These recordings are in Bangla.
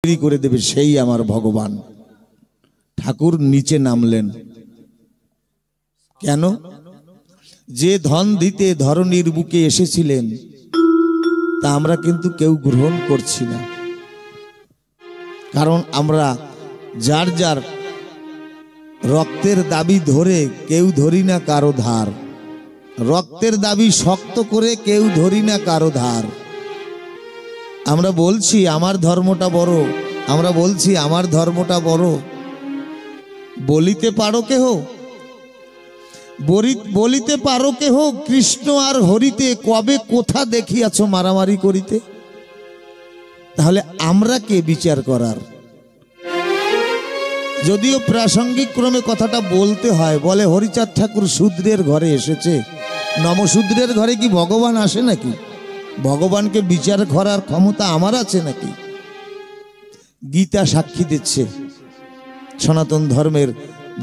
তৈরি করে দেবে সেই আমার ভগবান। ঠাকুর নিচে নামলেন কেন? যে ধন দিতে ধরণীর বুকে এসেছিলেন তা আমরা কিন্তু কেউ গ্রহণ করছি না, কারণ আমরা যার যার রক্তের দাবি ধরে কেউ ধরি না কারো ধার, রক্তের দাবি শক্ত করে কেউ ধরি না কারো ধার। আমরা বলছি আমার ধর্মটা বড়, আমরা বলছি আমার ধর্মটা বড়। বলিতে পারো কেহ, বলিতে পারো কেহ কৃষ্ণ আর হরিতে কবে কোথা দেখিয়াছ মারামারি করিতে? তাহলে আমরা কে বিচার করার? যদিও প্রাসঙ্গিক ক্রমে কথাটা বলতে হয়, বলে হরিচাঁদ ঠাকুর শূদ্রের ঘরে এসেছে। নমশূদ্রের ঘরে কি ভগবান আসে নাকি? ভগবানকে বিচার করার ক্ষমতা আমার আছে নাকি? গীতা সাক্ষী দিচ্ছে, সনাতন ধর্মের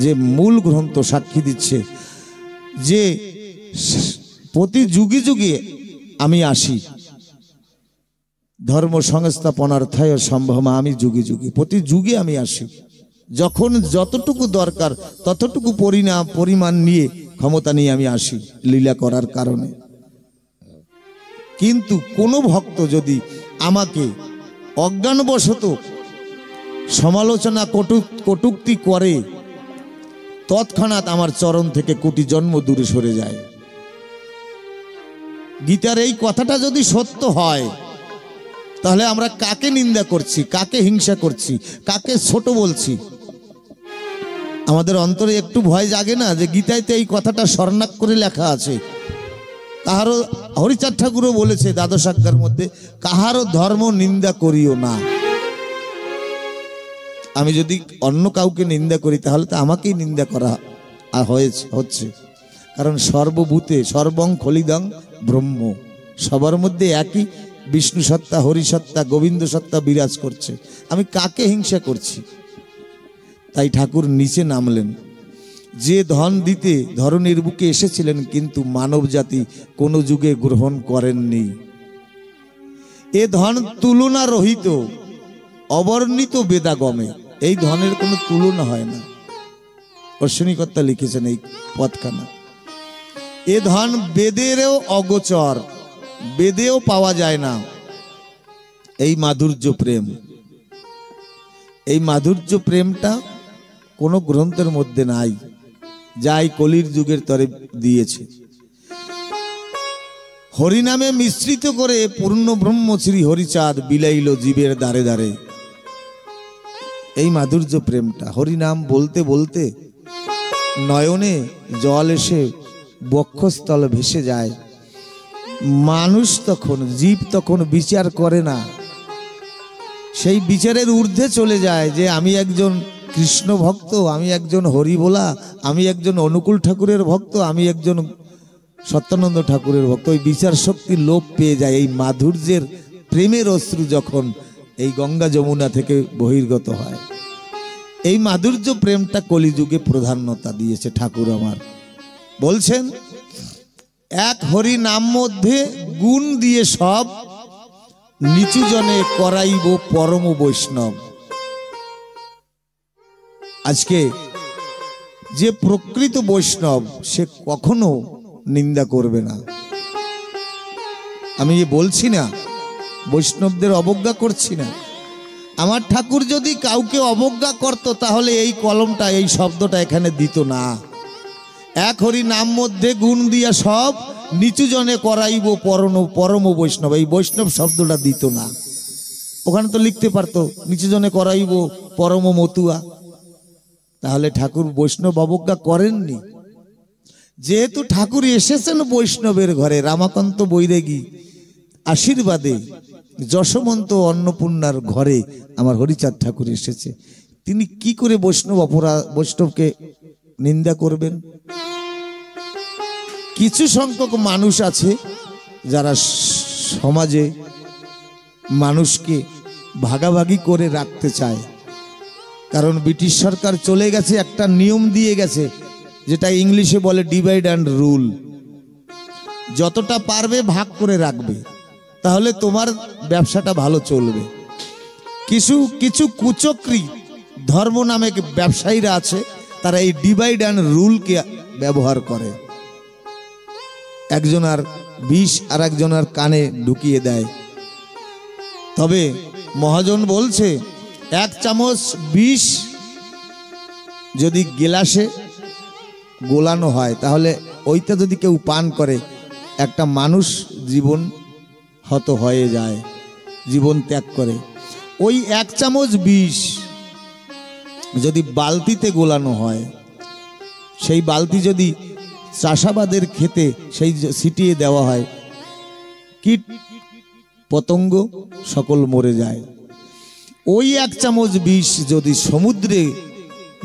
যে মূল গ্রন্থ সাক্ষী দিচ্ছে যে প্রতি যুগে যুগে আমি আসি, ধর্ম সংস্থাপনার্থায় সম্ভব। আমি যুগে যুগে প্রতি যুগে আমি আসি, যখন যতটুকু দরকার ততটুকু পরিমাণ নিয়ে ক্ষমতা নিয়ে আমি আসি লীলা করার কারণে। কিন্তু কোনো ভক্ত যদি আমাকে অজ্ঞানবশত সমালোচনা কটূক্তি করে, তৎক্ষণাৎ আমার চরণ থেকে কোটি জন্ম দূরে সরে যায়। গীতার এই কথাটা যদি সত্য হয়, তাহলে আমরা কাকে নিন্দা করছি, কাকে হিংসা করছি, কাকে ছোট বলছি? আমাদের অন্তরে একটু ভয় জাগে না যে গীতাতে এই কথাটা স্বর্ণাক করে লেখা আছে? কাহারও, হরিচাঁদ ঠাকুরও বলেছে দ্বাদশাজ্ঞার মধ্যে, কাহারও ধর্ম নিন্দা করিও না। আমি যদি অন্য কাউকে নিন্দা করি তাহলে তো আমাকেই নিন্দা করা হচ্ছে, কারণ সর্বভূতে সর্বং খলিদং ব্রহ্ম, সবার মধ্যে একই বিষ্ণু সত্তা, হরি সত্তা, গোবিন্দ সত্তা বিরাজ করছে। আমি কাকে হিংসা করছি? তাই ঠাকুর নিচে নামলেন। যে ধন দিতে ধরণীর বুকে এসেছিলেন, কিন্তু মানব জাতি কোনো যুগে গ্রহণ করেননি। এ ধন তুলনা রহিত, অবর্ণিত বেদাগমে। এই ধনের কোনো তুলনা হয় না। অশ্বিনীকর্তা লিখেছেন এই পথখানা। এ ধন বেদেরও অগোচর, বেদেও পাওয়া যায় না। এই মাধুর্য প্রেম, এই মাধুর্য প্রেমটা কোনো গ্রন্থের মধ্যে নাই, যাই কলির যুগের তরে দিয়েছে। হরিনামে মিশ্রিত করে পূর্ণ ব্রহ্ম শ্রী হরিচাঁদ বিলাইল জীবের দ্বারে দ্বারে। এই মাধুর্য প্রেমটা, হরিনাম বলতে বলতে নয়নে জল এসে বক্ষস্থল ভেসে যায়। মানুষ তখন, জীব তখন বিচার করে না, সেই বিচারের ঊর্ধ্বে চলে যায় যে আমি একজন কৃষ্ণ ভক্ত, আমি একজন হরিবোলা, আমি একজন অনুকূল ঠাকুরের ভক্ত, আমি একজন সত্যানন্দ ঠাকুরের ভক্ত। ওই বিচার শক্তি লোপ পেয়ে যায়। এই মাধুর্যের প্রেমের অশ্রু যখন এই গঙ্গা যমুনা থেকে বহির্গত হয়, এই মাধুর্য প্রেমটা কলিযুগে প্রাধান্যতা দিয়েছে ঠাকুর আমার। বলছেন, এক হরি নাম মধ্যে গুণ দিয়ে সব, নিচু জনে করাইব পরম বৈষ্ণব। আজকে যে প্রকৃত বৈষ্ণব সে কখনো নিন্দা করবে না। আমি বলছি না বৈষ্ণবদের অবজ্ঞা করছি না। আমার ঠাকুর যদি কাউকে অবজ্ঞা করত তাহলে এই কলমটা, এই শব্দটা এখানে দিত না। এক হরি নাম মধ্যে গুণ দিয়া সব, নিচু জনে করাইব পরম বৈষ্ণব, এই বৈষ্ণব শব্দটা দিত না। ওখানে তো লিখতে পারতো নিচু জনে করাইব পরম মতুয়া। তাহলে ঠাকুর বৈষ্ণব অবজ্ঞা করেননি। যেহেতু ঠাকুর এসেছেন বৈষ্ণবের ঘরে, রামাকান্ত বৈরাগী আশীর্বাদে যশবন্ত অন্নপূর্ণার ঘরে আমার হরিচাঁদ ঠাকুর এসেছে, তিনি কি করে বৈষ্ণবকে নিন্দা করবেন? কিছু সংখ্যক মানুষ আছে যারা সমাজে মানুষকে ভাগাভাগি করে রাখতে চায়, কারণ ব্রিটিশ সরকার চলে গেছে, একটা নিয়ম দিয়ে গেছে যেটা ইংলিশে বলে ডিভাইড অ্যান্ড রুল। যতটা পারবে ভাগ করে রাখবে, তাহলে তোমার ব্যবসাটা ভালো চলবে। কিছু কিছু কুচক্রী ধর্ম নামে ব্যবসায়ীরা আছে, তারা এই ডিভাইড অ্যান্ড রুলকে ব্যবহার করে। একজনার বিষ আর একজনার কানে ঢুকিয়ে দেয়। তবে মহাজন বলছে 1 চামচ বিষ যদি গ্লাসে গোলানো হয়, তাহলে ওইটা যদি কেউ পান করে একটা মানুষ জীবন হত হয়ে যায়, জীবন ত্যাগ করে। ওই 1 চামচ বিষ যদি বালতিতে গোলানো হয়, সেই বালতি যদি চাষাবাদের খেতে সেই ছিটিয়ে দেওয়া হয়, কীট পতঙ্গ সকল মরে যায়। ওই 1 চামচ বিষ যদি সমুদ্রে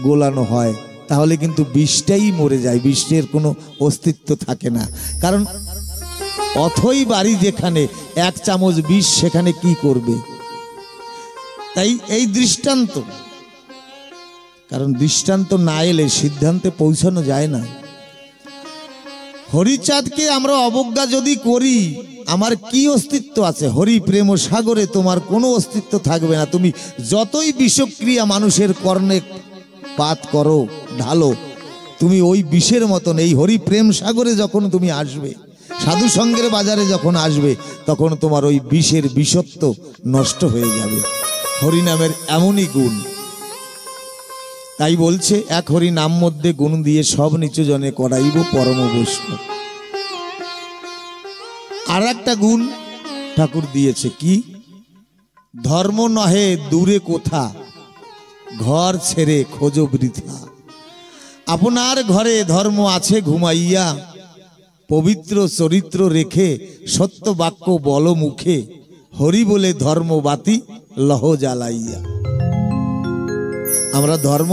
গোলানো হয়, তাহলে কিন্তু বিষটাই মরে যায়, বিষের কোনো অস্তিত্ব থাকে না। কারণ অথই বাড়ি যেখানে 1 চামচ বিষ সেখানে কি করবে? তাই এই দৃষ্টান্ত, কারণ দৃষ্টান্ত না এলে সিদ্ধান্তে পৌঁছানো যায় না। হরিচাঁদকে আমরা অবজ্ঞা যদি করি, আমার কি অস্তিত্ব আছে? হরি প্রেম সাগরে তোমার কোনো অস্তিত্ব থাকবে না। তুমি যতই বিষক্রিয়া মানুষের কর্ণে পাত করো, ঢালো, তুমি ওই বিষের মতন। এই হরি প্রেম সাগরে যখন তুমি আসবে, সাধু সঙ্গের বাজারে যখন আসবে, তখন তোমার ওই বিষের বিষত্ব নষ্ট হয়ে যাবে। হরিনামের এমনই গুণ। তাই বলছে, 1 হরি নাম মধ্যে গুণ দিয়ে সব নিচু জনে করাইব পরম বৈষ্ণব। আর একটা গুণ ঠাকুর দিয়েছে, কি? ধর্ম নহে দূরে কোথা, ঘর ছেড়ে খোঁজো বৃথা। আপনার ঘরে ধর্ম আছে ঘুমাইয়া, পবিত্র চরিত্র রেখে সত্য বাক্য বল মুখে, হরি বলে ধর্ম বাতি লহ জ্বালাইয়া। আমরা ধর্ম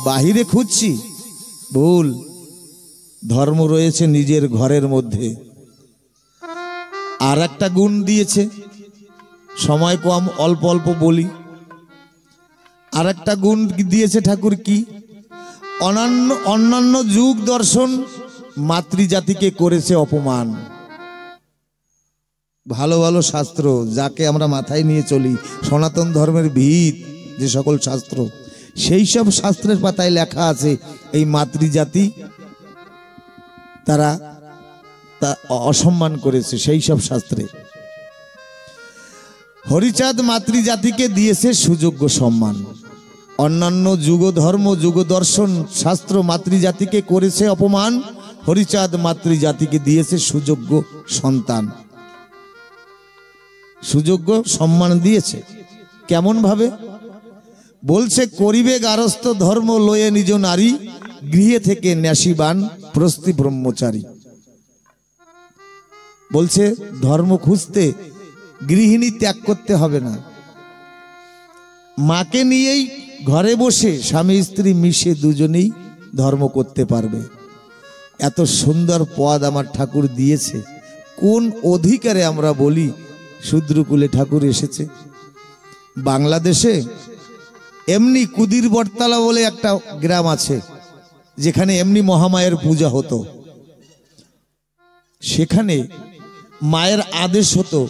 বাহিরে খুঁজছি, ভুল। ধর্ম রয়েছে নিজের ঘরের মধ্যে। আর একটা গুণ দিয়েছে, সময় কম, অল্প অল্প বলি। আর একটা গুণ দিয়েছে ঠাকুর, কি? অন্যান্য যুগ দর্শন মাতৃজাতিকে করেছে অপমান। ভালো ভালো শাস্ত্র যাকে আমরা মাথায় নিয়ে চলি, সনাতন ধর্মের ভিত যে সকল শাস্ত্র, সেই সব শাস্ত্রের পাতায় লেখা আছে এই মাতৃজাতি তারা অসম্মান করেছে। সেই সব শাস্ত্রে হরিচাঁদ মাতৃজাতিকে দিয়েছে সুযোগ্য সম্মান। অন্যান্য যুগ ধর্ম যুগ দর্শন শাস্ত্র মাতৃজাতিকে করেছে অপমান, হরিচাঁদ মাতৃজাতিকে দিয়েছে সুযোগ্য সন্তান, সুযোগ্য সম্মান দিয়েছে। কেমন ভাবে? বলছে, করিবে গারস্থ ধর্ম লয়ে নিজ নারী, গৃহে থেকে ন্যাসীবান প্রস্তি ব্রহ্মচারী। বলছে ধর্ম খুঁজতে গৃহিণী ত্যাগ করতে হবে না, মাকে নিয়েই ঘরে বসে স্বামী স্ত্রী মিশে দুজনেই ধর্ম করতে পারবে। এত সুন্দর পদ আমার ঠাকুর দিয়েছে। কোন অধিকারে আমরা বলি শূদ্রকুলে ঠাকুর এসেছে? বাংলাদেশে এমনি কুদির বটতলা বলে একটা গ্রাম আছে, যেখানে এমনি মহামায়ের পূজা হতো। সেখানে মায়ের আদেশ হতো,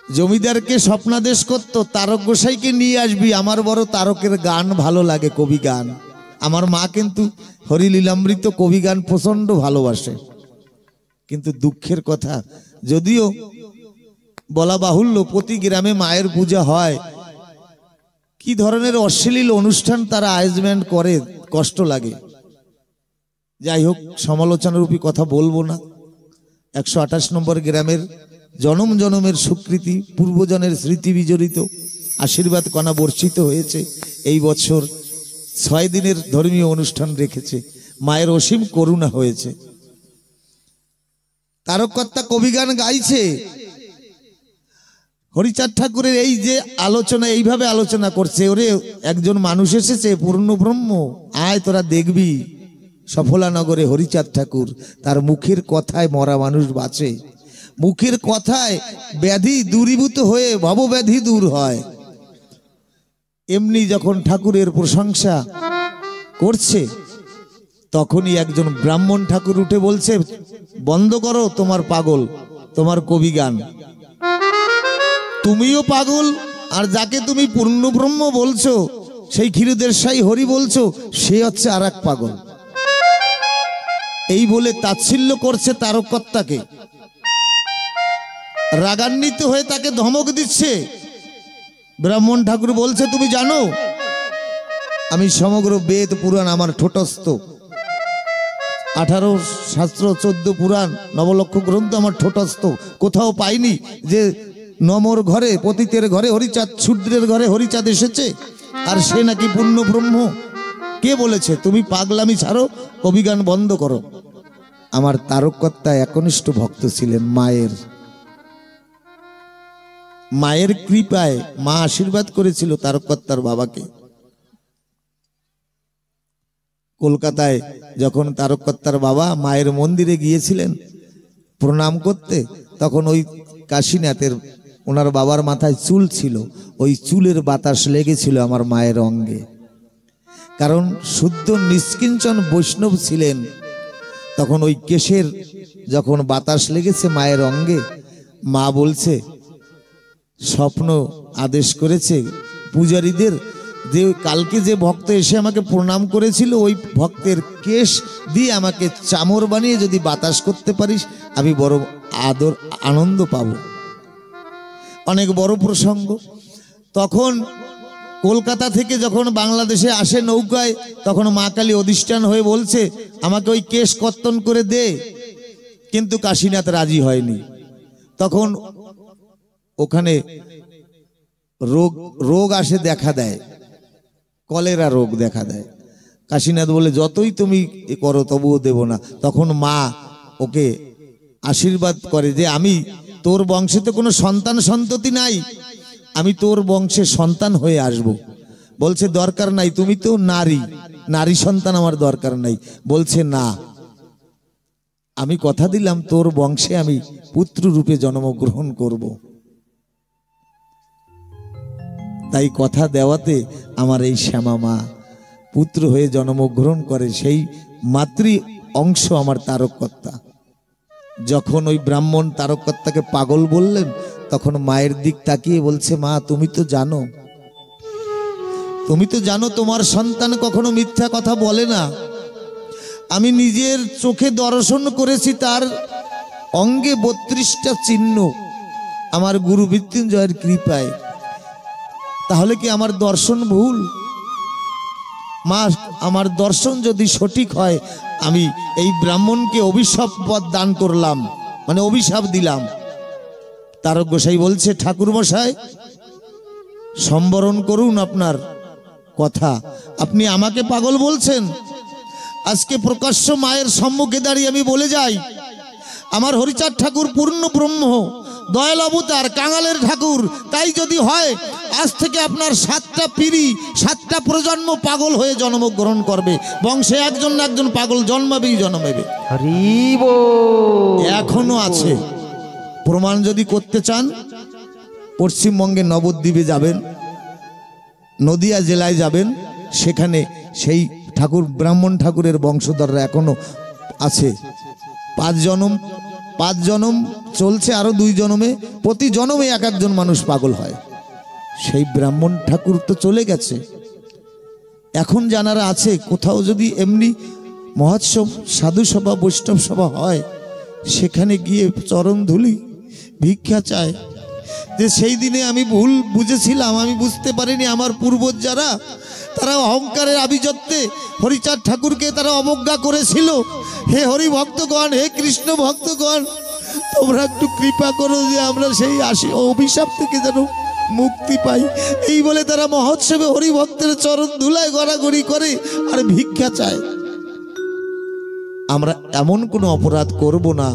জমিদারকে স্বপ্নাদেশ করত, তারক গোসাইকে নিয়ে আসবি, আমার বড় তারকের গান ভালো লাগে, কবি গান। আমার মা কিন্তু হরিলীলামৃত কবি গান প্রচন্ড ভালোবাসে। কিন্তু দুঃখের কথা, যদিও বলা বাহুল্য প্রতি গ্রামে মায়ের পূজা হয়, কি ধরনের অশ্লীল অনুষ্ঠান তারা আয়োজমেন্ট করে, কষ্ট লাগে। যাই হোক, সমালোচনারূপী কথা বলবো না। 128 নম্বর গ্রামের জনম জনমের স্বীকৃতি, পূর্বজনের স্মৃতি বিজড়িত আশীর্বাদ কণা বর্ষিত হয়েছে। এই বছর 6 দিনের ধর্মীয় অনুষ্ঠান রেখেছে। মায়ের অসীম করুণা হয়েছে। তারককর্তা কবিগান গাইছে। হরিচাঁদ ঠাকুরের এই যে আলোচনা, এইভাবে আলোচনা করছে, ওরে একজন মানুষ এসেছে পূর্ণ ব্রহ্ম, আয় তোরা দেখবি। সফলানগরে হরিচাঁদ ঠাকুর, তার মুখের কথায় মরা মানুষ বাঁচে, মুখের কথায় ব্যাধি দূরীভূত হয়ে ভবব্যাধি দূর হয়। এমনি যখন ঠাকুরের প্রশংসা করছে, তখনই একজন ব্রাহ্মণ ঠাকুর উঠে বলছে, বন্ধ করো তোমার পাগল, তোমার কবি গান। তুমিও পাগল, আর যাকে তুমি পূর্ণ ব্রহ্ম বলছো, সেই ক্ষীরোদের সাই হরি বলছো, সে হচ্ছে আর এক পাগল। এই বলে তাচ্ছিল্য করছে তারককর্তাকে, রাগান্বিত হয়ে তাকে ধমক দিচ্ছে। ব্রাহ্মণ ঠাকুর বলছে, তুমি জানো আমি সমগ্র বেদ পুরাণ আমার ঠোঁটস্থ, 18 শাস্ত্র 14 পুরাণ নবলক্ষ গ্রন্থ আমার ঠোঁটস্থ, কোথাও পাইনি যে নমর ঘরে পতিতের ঘরে হরিচাঁদ, শূদ্রের ঘরে হরিচাঁদ এসেছে আর সে নাকি পূর্ণ ব্রহ্ম। কে বলেছে? তুমি পাগলামি ছাড়ো, কবিগান বন্ধ করো। আমার তারককর্তা একনিষ্ঠ ভক্ত ছিলেন মায়ের। মায়ের কৃপায় মা আশীর্বাদ করেছিল তারককর্তার বাবাকে। কলকাতায় যখন তারককর্তার বাবা মায়ের মন্দিরে গিয়েছিলেন প্রণাম করতে, তখন ওই কাশীনাথের ওনার বাবার মাথায় চুল ছিল, ওই চুলের বাতাস লেগেছিল আমার মায়ের অঙ্গে। কারণ শুদ্ধ নিষ্কিঞ্চন বৈষ্ণব ছিলেন, তখন ওই কেশের যখন বাতাস লেগেছে মায়ের অঙ্গে, মা বলছে স্বপ্ন আদেশ করেছে পূজারীদের যে কালকে যে ভক্ত এসে আমাকে প্রণাম করেছিল, ওই ভক্তের কেশ দিয়ে আমাকে চামর বানিয়ে যদি বাতাস করতে পারিস, আমি বড় আদর আনন্দ পাব। অনেক বড় প্রসঙ্গ। তখন কলকাতা থেকে যখন বাংলাদেশে আসে নৌকায়, তখন মা কালী অধিষ্ঠান হয়ে বলছে আমাকে ওই কেশ কর্তন করে দে, কিন্তু কাশীনাথ রাজি হয়নি। তখন ওখানে রোগ আসে, দেখা দেয়, কলেরা রোগ দেখা দেয়। কাশীনাথ বলে যতই তুমি করো তবুও দেব না। তখন মা ওকে আশীর্বাদ করে যে আমি তোর বংশে তো কোনো সন্তান সন্ততি নাই, আমি তোর বংশে সন্তান হয়ে আসব। বলছে দরকার নাই, তুমি তো নারী, নারী সন্তান আমার দরকার নাই। বলছে না, আমি কথা দিলাম তোর বংশে আমি পুত্র রূপে জন্মগ্রহণ করব। তাই কথা দেওয়াতে আমার এই শ্যামা মা পুত্র হয়ে জন্মগ্রহণ করে, সেই মাতৃ অংশ আমার তারককর্তা। যখন ওই ব্রাহ্মণ তারককর্তাকে পাগল বললেন, তখন মায়ের দিক তাকিয়ে বলছে মা তুমি তো জানো, তুমি তো জানো তোমার সন্তান কখনো মিথ্যা কথা বলে না। আমি নিজের চোখে দর্শন করেছি, তার অঙ্গে 32টা চিহ্ন আমার গুরু মৃত্যুঞ্জয়ের কৃপায়। তাহলে কি আমার দর্শন ভুল? মা আমার দর্শন যদি সঠিক হয়, আমি এই ব্রাহ্মণকে অভিশাপ পদ দান করলাম, মানে অভিশাপ দিলাম। তারক গোসাই বলছে ঠাকুর মশাই সম্বরণ করুন আপনার কথা, আপনি আমাকে পাগল বলছেন। আজকে প্রকাশ্য মায়ের সম্মুখে দাঁড়িয়ে আমি বলে যাই, আমার হরিচাঁদ ঠাকুর পূর্ণ ব্রহ্ম, দয়াল অবতার, কাঙালের ঠাকুর। তাই যদি হয় আজ থেকে আপনার 7টা পিঁড়ি 7টা প্রজন্ম পাগল হয়ে জন্মগ্রহণ করবে, বংশে একজন না একজন পাগল জন্মাবেই জন্মাবে। এখনো আছে। প্রমাণ যদি করতে চান, পশ্চিমবঙ্গে নবদ্বীপে যাবেন, নদিয়া জেলায় যাবেন, সেখানে সেই ঠাকুর ব্রাহ্মণ ঠাকুরের বংশধররা এখনো আছে। 5 জনম চলছে, আরো 2 জনমে, প্রতি জনমে এক একজন মানুষ পাগল হয়। সেই ব্রাহ্মণ ঠাকুর তো চলে গেছে। এখন যারা আছে, কোথাও যদি এমনি মহোৎসব, সাধু সভা, বৈষ্ণব সভা হয়, সেখানে গিয়ে চরণ ধুলি, ভিক্ষা চায় যে সেই দিনে আমি ভুল বুঝেছিলাম, আমি বুঝতে পারিনি। আমার পূর্বজ যারা, তারা অহংকারের আভিজাত্যে হরিচাঁদ ঠাকুরকে তারা অবজ্ঞা করেছিল। হে হরি ভক্তগণ, হে কৃষ্ণ ভক্তগণ, তোমরা একটু কৃপা করো যে আমরা সেই অভিশাপ থেকে যেন মুক্তি পাই। এই বলে তারা মহোৎসবে হরি ভক্তের চরণ ধুলায় গড়াগড়ি করে আর ভিক্ষা চায়। আমরা এমন কোনো অপরাধ করব না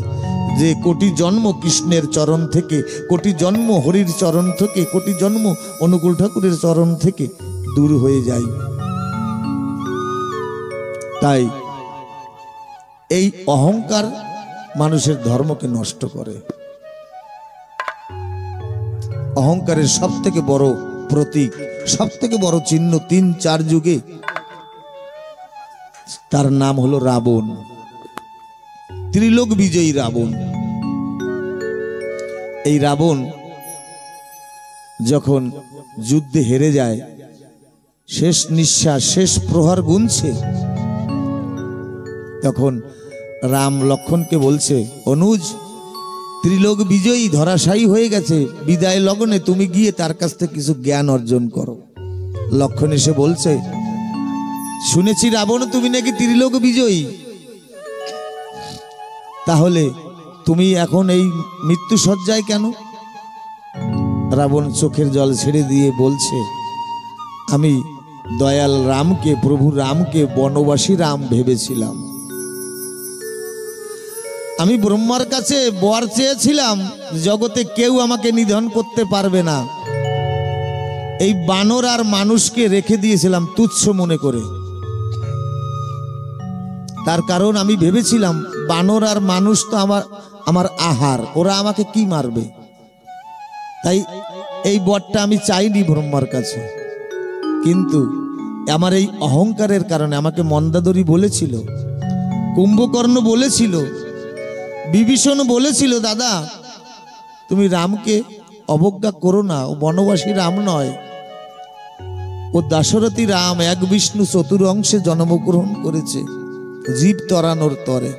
যে কোটি জন্ম কৃষ্ণের চরণ থেকে, কোটি জন্ম হরির চরণ থেকে, কোটি জন্ম অনুকূল ঠাকুরের চরণ থেকে দূর হয়ে যায়। তাই এই অহংকার মানুষের ধর্মকে নষ্ট করে। অহংকারের সব থেকে বড় প্রতীক, সব থেকে বড় চিহ্ন 3-4 যুগে, তার নাম হলো রাবণ। ত্রিলোক বিজয়ী রাবণ। এই রাবণ যখন যুদ্ধে হেরে যায়, শেষ নিঃশ্বাস শেষ প্রহার গুনছে, তখন রাম লক্ষ্মণকে বলছে, অনুজ ত্রিলোক বিজয়ী ধরাশায়ী হয়ে গেছে, বিদায় লগ্নে তুমি গিয়ে তার কাছ থেকে কিছু জ্ঞান অর্জন করো। লক্ষ্মণ এসে বলছে, শুনেছি রাবণ তুমি নাকি ত্রিলোক বিজয়ী, তাহলে তুমি এখন এই মৃত্যু সজ্জায় কেন? রাবণ চোখের জল ছেড়ে দিয়ে বলছে, আমি দয়াল রামকে, প্রভু রামকে বনবাসী রাম ভেবেছিলাম। আমি ব্রহ্মার কাছে বর চেয়েছিলাম, জগতে কেউ আমাকে নিধন করতে পারবে না। এই বানর আর মানুষকে রেখে দিয়েছিলাম তুচ্ছ মনে করে। তার কারণ আমি ভেবেছিলাম বানর আর মানুষ তো আমার আহার, ওরা আমাকে কি মারবে। তাই এই বরটা আমি চাইনি ব্রহ্মার কাছে। কিন্তু আমার এই অহংকারের কারণে আমাকে মন্দাদরি বলেছিল, কুম্ভকর্ণ বলেছিল, বিভীষণ বলেছিল, দাদা তুমি রামকে অবজ্ঞা করো না, ও বনবাসী রাম নয়, ও দাশরথী রাম, এক বিষ্ণু চতুর অংশে জন্মগ্রহণ করেছে জীব তরানোর তরে।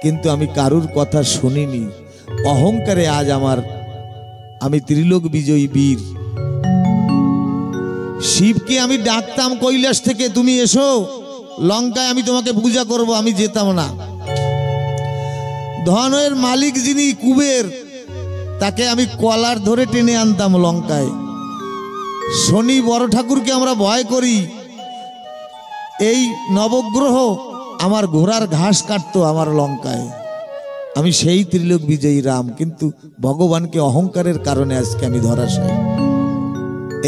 কিন্তু আমি কারুর কথা শুনিনি। অহংকারে আজ আমি ত্রিলোক বিজয়ী বীর। শিবকে আমি ডাকতাম কৈলাস থেকে, তুমি এসো লঙ্কায়, আমি তোমাকে পূজা করব, আমি যেতাম না। ধনের মালিক যিনি কুবের, তাকে আমি কলার ধরে টেনে আনতাম লঙ্কায়। শনি বড় ঠাকুরকে আমরা ভয় করি, এই নবগ্রহ আমার ঘোড়ার ঘাস কাটতো আমার লঙ্কায়। আমি সেই ত্রিলোক বিজয়ী রাম, কিন্তু ভগবানকে অহংকারের কারণে আজকে আমি ধরাশায়ী।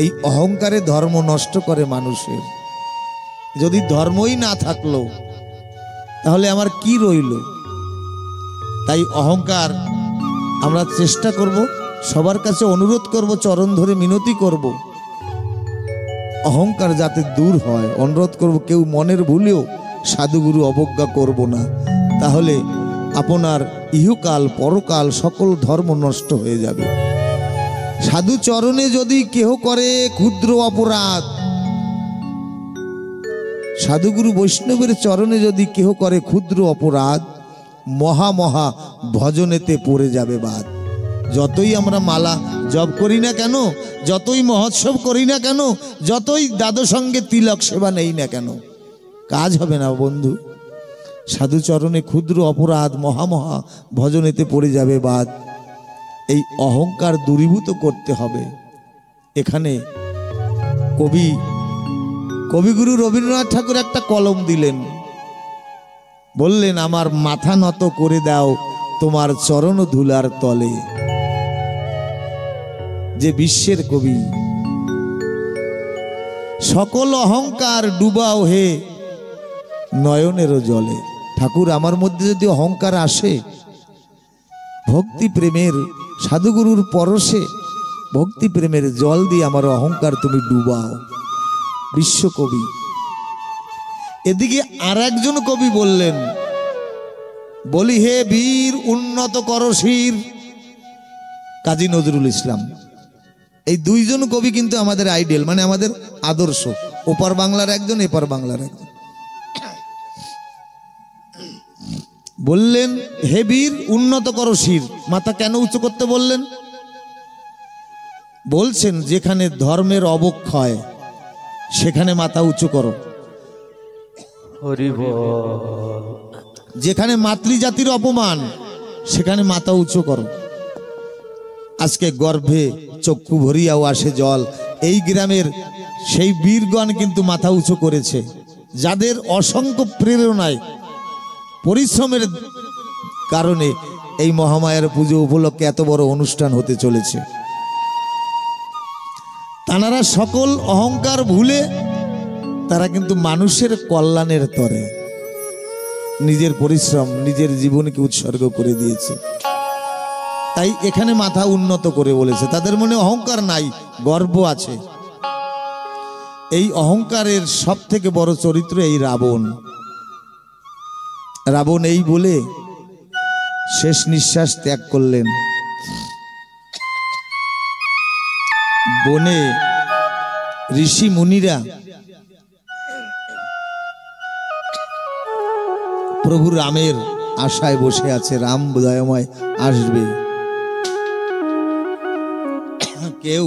এই অহংকারে ধর্ম নষ্ট করে মানুষের। যদি ধর্মই না থাকলো তাহলে আমার কি রইল? তাই অহংকার আমরা চেষ্টা করব, সবার কাছে অনুরোধ করব, চরণ ধরে মিনতি করব, অহংকার যাতে দূর হয় অনুরোধ করব। কেউ মনের ভুলেও সাধুগুরু অবজ্ঞা করব না, তাহলে আপনার ইহকাল পরকাল সকল ধর্ম নষ্ট হয়ে যাবে। সাধু চরণে যদি কেহ করে ক্ষুদ্র অপরাধ, সাধুগুরু বৈষ্ণবের চরণে যদি কেহ করে ক্ষুদ্র অপরাধ, মহা মহা ভজনেতে পড়ে যাবে বাদ। যতই আমরা মালা জপ করি না কেন, যতই মহোৎসব করি না কেন, যতই দাদু সঙ্গে তিলক সেবা নেই না কেন, কাজ হবে না বন্ধু। সাধু চরণে ক্ষুদ্র অপরাধ মহা মহা ভজনেতে পড়ে যাবে বাদ। এই অহংকার দূরীভূত করতে হবে। এখানে কবিগুরু রবীন্দ্রনাথ ঠাকুর একটা কলম দিলেন, বললেন, আমার মাথা নত করে দাও তোমার চরণ ধুলার তলে। যে বিশ্বের কবি, সকল অহংকার ডুবাও হে নয়নেরও জলে। ঠাকুর, আমার মধ্যে যদি অহংকার আসে, ভক্তি প্রেমের সাধুগুরুর পরশে ভক্তি প্রেমের জল দিয়ে আমার অহংকার তুমি ডুবাও। বিশ্বকবি। এদিকে আর একজন কবি বললেন, বলি হে বীর উন্নত কর শির, কাজী নজরুল ইসলাম। এই দুইজন কবি কিন্তু আমাদের আইডিয়াল, মানে আমাদের আদর্শ। ওপার বাংলার একজন, এপার বাংলার একজন। বললেন, হে বীর উন্নত কর শির। মাথা কেন উঁচু করতে বললেন? বলছেন, যেখানে ধর্মের অবক্ষয় সেখানে মাথা উঁচু করো। যেখানে মাতৃজাতির অপমান সেখানে মাথা উঁচু করো। আজকে গর্ভে চক্ষু ভরিয়াও আসে জল, এই গ্রামের সেই বীরগণ কিন্তু মাথা উঁচু করেছে, যাদের অসংখ্য প্রেরণায় পরিশ্রমের কারণে এই মহামায়ার পুজো উপলক্ষে এত বড় অনুষ্ঠান হতে চলেছে। তারা সকল অহংকার ভুলে তারা কিন্তু মানুষের কল্যাণের তরে নিজের পরিশ্রম, নিজের জীবনকে উৎসর্গ করে দিয়েছে। তাই এখানে মাথা উন্নত করে বলেছে। তাদের মনে অহংকার নাই, গর্ব আছে। এই অহংকারের সব থেকে বড় চরিত্র এই রাবণ। রাবণ এই বলে শেষ নিঃশ্বাস ত্যাগ করলেন। বনে ঋষি মুনিরা প্রভু রামের আশায় বসে আছে, রাম দয়াময় আসবে। কেউ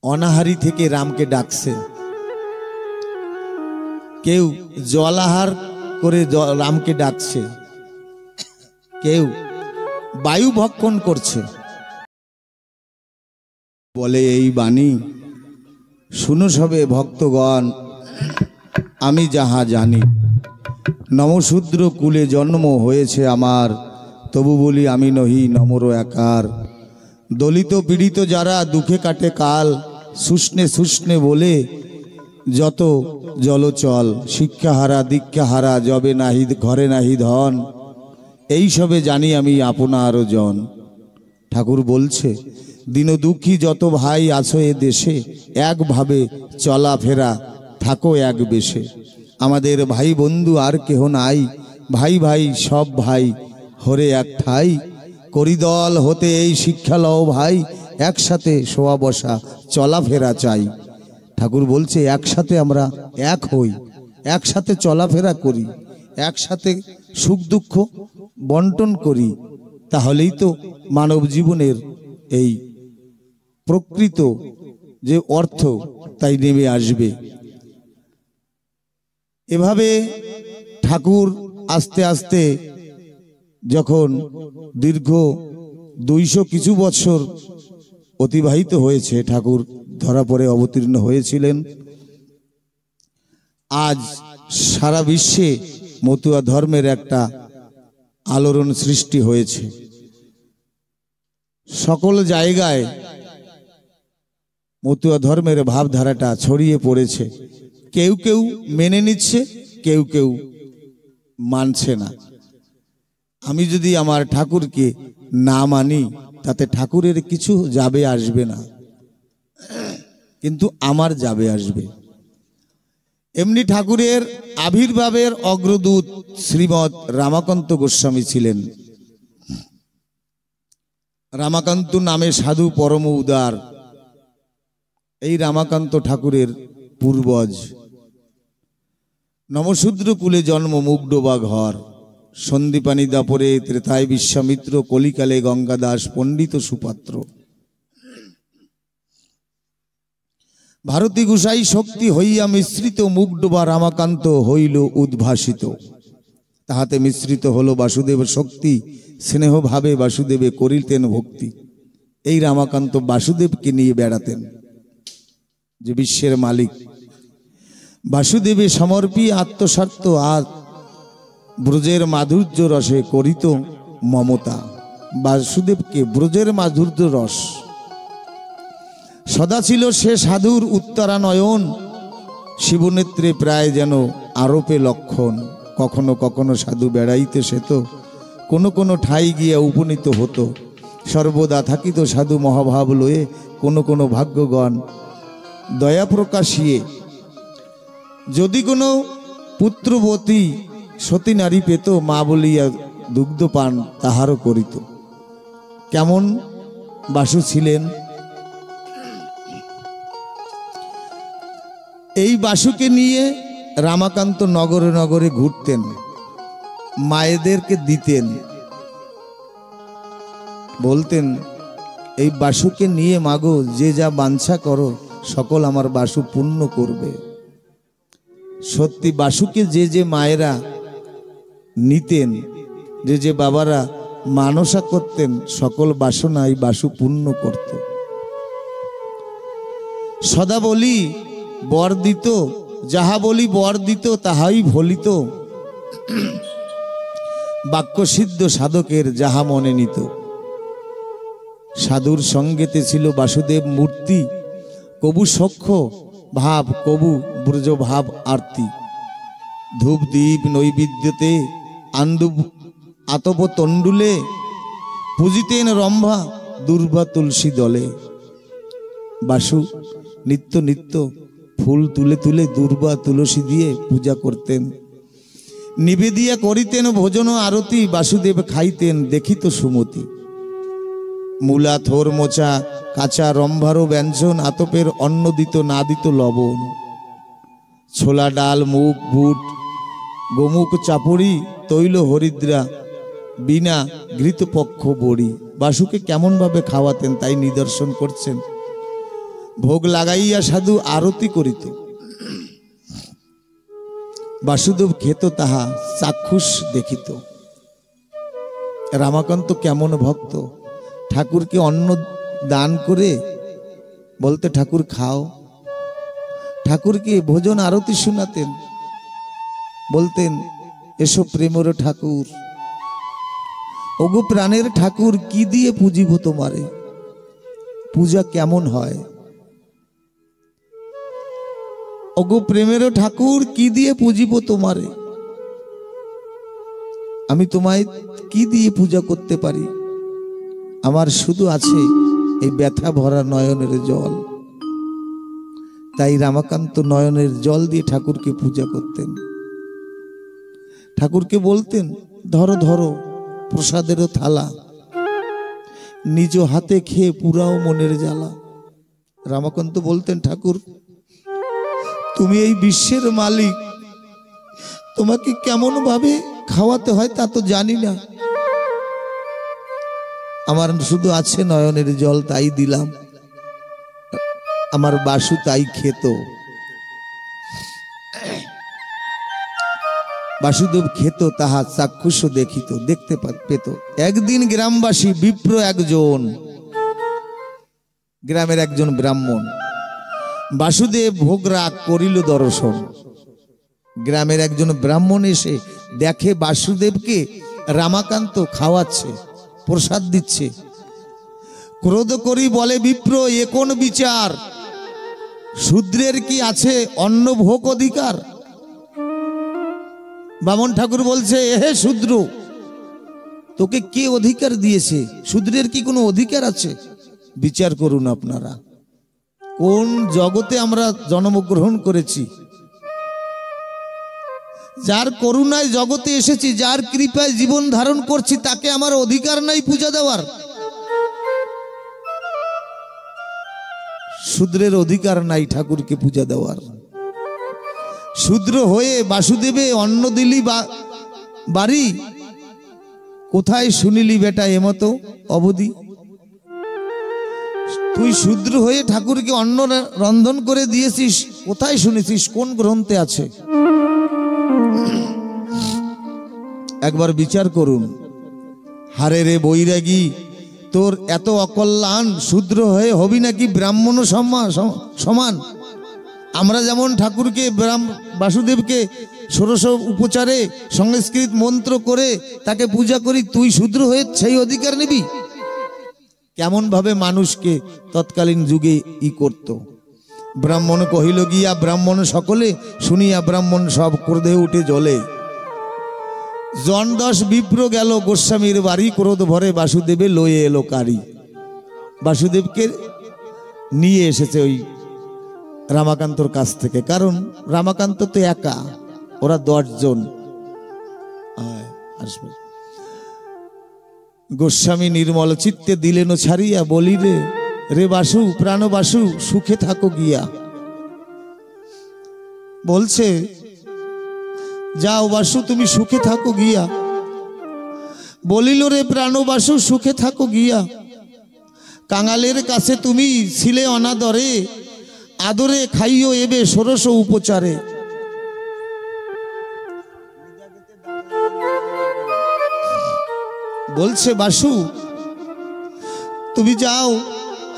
অনাহারি থেকে রামকে ডাকছে, কেউ জলাহার করে রামকে ডাকছে, কেউ বায়ু ভক্ষণ করছে। বলে এই বাণী শুনো সবে ভক্তগণ, আমি যাহা জানি। নমশূদ্র কুলে জন্ম হয়েছে আমার, তবু বলি আমি নহি নমর একার। দলিত পীড়িত যারা দুঃখে কাটে কাল, শুষ্ণে শুষ্ণে বলে যত জলচল। শিক্ষাহারা দীক্ষাহারা যবে নাহি ঘরে নাহি ধন, এই সবে জানি আমি আপনার জন। ঠাকুর বলছে দিন দুঃখী যত ভাই আছো এ দেশে, একভাবে চলাফেরা থাকো এক বেশে। আমাদের ভাই বন্ধু আর কেহ নাই, ভাই ভাই সব ভাই হরে এক ঠাই। করিদল হতে এই শিক্ষা লও ভাই, একসাথে শোয়া বসা চলাফেরা চাই। ঠাকুর বলছে একসাথে আমরা এক হই, একসাথে চলাফেরা করি, একসাথে সুখ দুঃখ বন্টন করি, তাহলেই তো মানব জীবনের এই প্রকৃত যে অর্থ তাই নেমে আসবে। এভাবে ঠাকুর আস্তে আস্তে যখন দীর্ঘ 200 কিছু বছর অতিবাহিত হয়েছে, ঠাকুর ধরা পড়ে অবতীর্ণ হয়েছিলেন। আজ সারা বিশ্বে মতুয়া ধর্মের একটা আলোড়ন সৃষ্টি হয়েছে। সকল জায়গায় মতুয়া ধর্মের ভাবধারাটা ছড়িয়ে পড়েছে। কেউ কেউ মেনে নিচ্ছে, কেউ কেউ মানছে না। আমি যদি আমার ঠাকুরকে না মানি তাতে ঠাকুরের কিছু যাবে আসবে না, কিন্তু আমার যাবে আসবে। এমনি ঠাকুরের আবির্ভাবের অগ্রদূত শ্রীমৎ রামাকান্ত গোস্বামী ছিলেন। রামাকান্ত নামে সাধু পরম উদার, এই রামাকান্ত ঠাকুরের পূর্বজ। নমশূদ্র কুলে জন্ম মুগ্ধবা ঘর, সন্দীপানি দাপরে ত্রেতায় বিশ্বামিত্র, কলিকালে গঙ্গাদাস পণ্ডিত সুপাত্র। ভারতী গোসাই শক্তি হইয়া মিশ্রিত, মুগ্ধবা রামাকান্ত হইল উদ্ভাসিত। তাহাতে মিশ্রিত হলো বাসুদেব শক্তি, স্নেহ ভাবে বাসুদেবে করিতেন ভক্তি। এই রামাকান্ত বাসুদেবকে নিয়ে বেড়াতেন, যে বিশ্বের মালিক। বাসুদেবে সমর্পী আত্মস্বার্থ আর ব্রজের মাধুর্য রসে করিত মমতা। বাসুদেবকে ব্রজের মাধুর্য রস সদা ছিল সে সাধুর উত্তরানয়ন, শিবনেত্রে প্রায় যেন আরোপে লক্ষণ। কখনো কখনো সাধু বেড়াইতে সেত, কোনো কোনো ঠাই গিয়া উপনীত হতো। সর্বদা থাকিত সাধু মহাভাব লয়ে, কোনো কোনো ভাগ্যগণ দয়া প্রকাশিয়ে। যদি কোনো পুত্রবতী সতী নারী পেত, মা বলিয়া দুগ্ধপান তাহারও করিত। কেমন বাসু ছিলেন! এই বাসুকে নিয়ে রামাকান্ত নগরে নগরে ঘুরতেন, মায়েদেরকে দিতেন, বলতেন এই বাসুকে নিয়ে মাগো যে যা বাঞ্ছা করো সকল আমার বাসু পূর্ণ করবে। সত্যি বাসুকে যে যে মায়েরা নিতেন, যে যে বাবারা মানসা করতেন, সকল বাসনা এই বাসু পূর্ণ করত। সদা বলি বর দিত, যাহা বলি বর দিত তাহাই ভলিত। বাক্যসিদ্ধ সাধকের যাহা মনে নিত। সাধুর সঙ্গেতে ছিল বাসুদেব মূর্তি, কবু সখ্য ভাব কবু ব্রজ ভাব আরতি। ধূপ দীপ নৈবেদ্যতে আন্দু আতপ তণ্ডুলে, পূজিতেন রম্ভা দুর্বা তুলসী দলে। বাসু নিত্য নিত্য ফুল তুলে তুলে দুর্বা তুলসী দিয়ে পূজা করতেন। নিবেদিয়া করিতেন ভোজন আরতি, বাসুদেব খাইতেন দেখিত সুমতি। মূলা থোর মোচা কাঁচা রম্ভারো ব্যঞ্জন আতপের অন্ন দিত না দিত লবণ, ছোলা ডাল মুগ বুট গোমুখ চাপড়ি তৈল হরিদ্রা বিনা ঘৃতপক্ষ বড়ি। বাসুকে কেমন ভাবে খাওয়াতেন তাই নিদর্শন করছেন। ভোগ লাগাইয়া সাধু আরতি করিত, বাসুদেব খেত তাহা চাক্ষুষ দেখিত। রামাকান্ত কেমন ভক্ত, ঠাকুরকে অন্ন দান করে বলতে ঠাকুর খাও, ঠাকুরকে ভোজন আরতি শোনাতেন, বলতেন এসো প্রেমের ঠাকুর, ওগো প্রাণের ঠাকুর কি দিয়ে পুজিব তোমারে, পূজা কেমন হয়, ওগো প্রেমের ঠাকুর কি দিয়ে পুজিব তোমারে, আমি তোমায় কি দিয়ে পূজা করতে পারি, আমার শুধু আছে এই ব্যথা ভরা নয়নের জল। তাই রামাকান্ত নয়নের জল দিয়ে ঠাকুরকে পূজা করতেন। ঠাকুরকে বলতেন ধরো ধরো প্রসাদেরও থালা, নিজ হাতে খেয়ে পুরাও মনের জ্বালা। রামাকান্ত বলতেন ঠাকুর তুমি এই বিশ্বের মালিক, তোমাকে কেমন ভাবে খাওয়াতে হয় তা তো জানি না, আমার শুধু আছে নয়নের জল তাই দিলাম। আমার বাসু তাই খেত। বাসুদেব খেত তাহা চাক্ষুষ দেখিত, দেখতে পেত। একদিন গ্রামবাসী বিপ্র একজন, গ্রামের একজন ব্রাহ্মণ, বাসুদেব ভোগ রাগ করিল দর্শন। গ্রামের একজন ব্রাহ্মণ এসে দেখে বাসুদেবকে রামাকান্ত খাওয়াচ্ছে, প্রসাদ দিচ্ছে। ক্রোধ করি বলে বিপ্র এ কোন বিচার, শূদ্রের কি আছে অন্ন ভোগ অধিকার। বামন ঠাকুর বলছে হে শূদ্র, তোকে কে অধিকার দিয়েছে, শূদ্রের কি কোনো অধিকার আছে? বিচার করুন আপনারা, কোন জগতে আমরা জন্মগ্রহণ করেছি, যার করুণায় জগতে এসেছি, যার কৃপায় জীবন ধারণ করছি, তাকে আমার অধিকার নাই পূজা দেওয়ার? শূদ্রের অধিকার নাই ঠাকুরকে পূজা দেওয়ার। শূদ্র হয়ে বাসুদেবে অন্ন দিলি বাড়ি, কোথায় শুনিলি বেটা এমতো অবধি? তুই শূদ্র হয়ে ঠাকুরকে অন্ন রন্ধন করে দিয়েছিস, কোথায় শুনেছিস, কোন গ্রন্থে আছে? একবার বিচার করুন। হারে রে বৈরাগী, তোর এত অকল্যাণ, শূদ্র হয়ে হবি নাকি ব্রাহ্মণ সমান? আমরা যেমন ঠাকুরকে বাসুদেবকে ষোড়শ উপচারে সংস্কৃত মন্ত্র করে তাকে পূজা করি, তুই শূদ্র হয়ে সেই অধিকার নিবি? কেমন ভাবে মানুষকে তৎকালীন যুগে করত। ব্রাহ্মণ কহিল গিয়া ব্রাহ্মণ সকলে, শুনিয়া ব্রাহ্মণ সব ক্রোধে উঠে জ্বলে। জন 10 বিপ্র গেল গোস্বামীর বাড়ি, ক্রোধ ভরে বাসুদেবে লয়ে এলো কারি। বাসুদেবকে নিয়ে এসেছে ওই রামাকান্তর কাছ থেকে, কারণ রামাকান্ত তো একা, ওরা 10 জন আসবে। গোস্বামী নির্মল চিত্তে দিলেন ছাড়িয়া, বলিলে রে বাসু প্রাণ বাসু সুখে থাকো গিয়া। বলছে যাও বাসু তুমি সুখে থাকো গিয়া। বলিল রে প্রাণ বাসু সুখে থাকো গিয়া, কাঙালের কাছে তুমি ছিলে অনাদরে, আদরে খাইও এবে ষোড়শ উপচারে। বলছে বাসু তুমি যাও,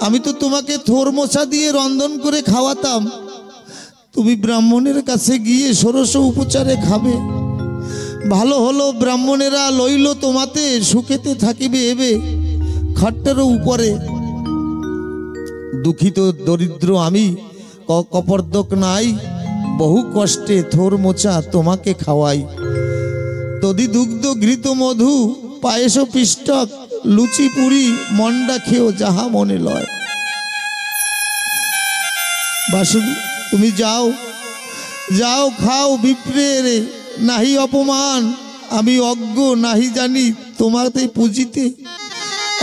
আমি তো তোমাকে থোর মোছা দিয়ে রন্ধন করে খাওয়াতাম, তুমি ব্রাহ্মণের কাছে গিয়ে ষোড়শ উপচারে খাবে। ভালো হলো ব্রাহ্মণেরা লইল তোমাতে, সুখেতে থাকিবে এবে খাটটারও উপরে। দুঃখিত দরিদ্র আমি, কপর্দক নাই, বহু কষ্টে থোর মোচা তোমাকে খাওয়াই। তদি দুগ্ধ ঘৃত মধু পায়েস পিষ্টক, লুচি পুরি মন্ডা খেও যাহা মনে লয়। বাসু তুমি যাও, যাও খাও বিপ্রের নাহি অপমান, আমি অজ্ঞ নাহি জানি তোমাতে পুজিতে,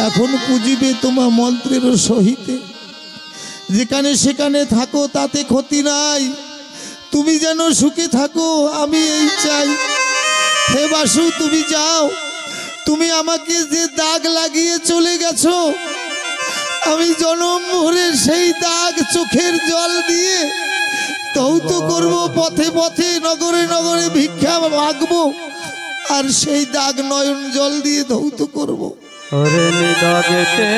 এখন পুজিবে তোমা মন্ত্রের সহিতে, যেখানে সেখানে থাকো তাতে ক্ষতি নাই, তুমি যেন সুখে থাকো আমি এই চাই। হে বাসু তুমি যাও, তুমি আমাকে যে দাগ লাগিয়ে চলে গেছো, আমি জনম ভরে সেই দাগ চোখের জল দিয়ে ধৌত করব, পথে পথে নগরে নগরে ভিক্ষা মাগবো, আর সেই দাগ নয়ন জল দিয়ে ধৌত করব। ওরে নিদাগেতে